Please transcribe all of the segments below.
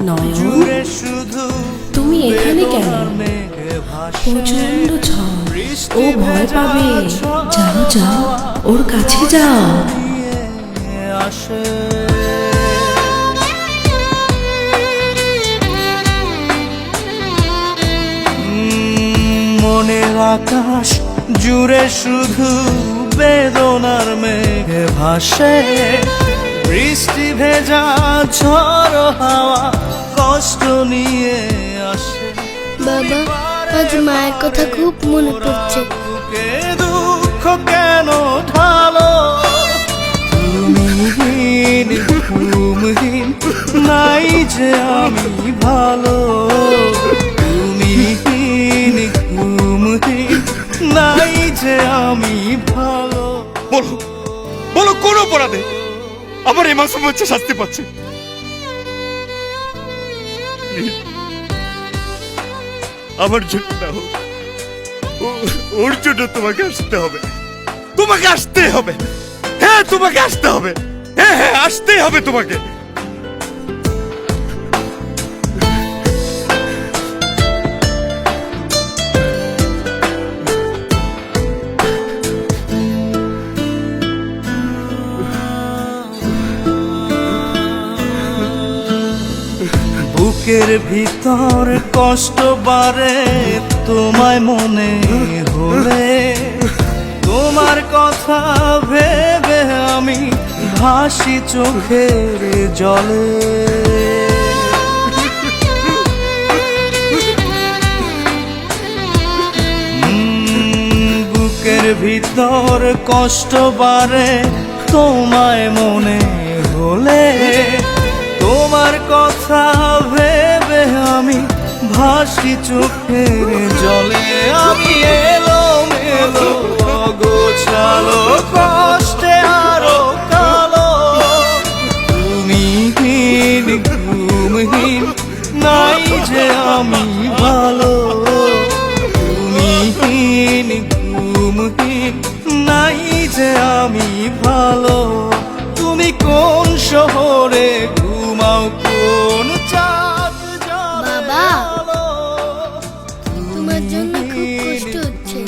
নয়ন, তুমি এখানে কেন? প্রচন্ড ঝড়, ও ভয় পাবে। যাও যাও, ওর কাছে যাও। মনের আকাশ জুড়ে শুধু বেদনার মেঘে ভাসে, বৃষ্টি ভেজা ঝড় হাওয়া কষ্ট নিয়ে আসে। বাবা, আজ মায়ের কথা খুব মনে পড়ছে। বুকে দুঃখ কেন ঢালো, তুমিহীন ঘুমহীন নাই যে আমি ভালো, তুমিহীন ঘুমহীন নাই যে আমি ভালো। বলো বলো, কোন অপরাধে আমার এই মাসুম বাচ্চা শাস্তি পাচ্ছে? আমার জন্য না হোক, ওর জন্য তোমাকে আসতে হবে, তোমাকে আসতে হবে। হ্যাঁ, তোমাকে আসতে হবে। হ্যাঁ হ্যাঁ, আসতেই হবে তোমাকে। বুকের ভিতর কষ্ট বাড়ে তোমায় মনে হলে, তোমার কথা ভেবে আমি ভাসি চোখের জলে। বুকের ভিতর কষ্ট বাড়ে তোমায় মনে হলে, তোমার কথা ভেবে আমি ভাসি চোখের জলে। আমি এলো মেলো অগোছালো কষ্টে আরো কালো, তুমিহীন ঘুমহীন নাই যে আমি ভালো, তুমিহীন ঘুমহীন নাই যে আমি ভালো। তুমি কোন শহরে ঘুমাও, কোন চাঁদ বাবা, তোমার জন্য খুব কষ্ট হচ্ছে।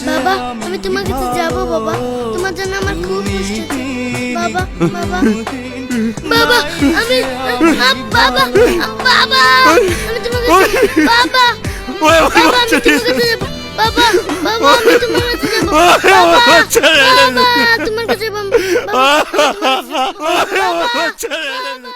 বাবা, আমি তোমার কাছে যাব। বাবা, তোমার জন্য আমার খুব কষ্ট হচ্ছে। বাবা বাবা বাবা, আমি বাবা বাবা, আমি তোমার কাছে বাবা বাবা, আমি তোমার কাছে যাব। বাবা বাবা, আমি তোমার কাছে যাব। বাবা বাবা, তোমার কাছে যাব। বাবা।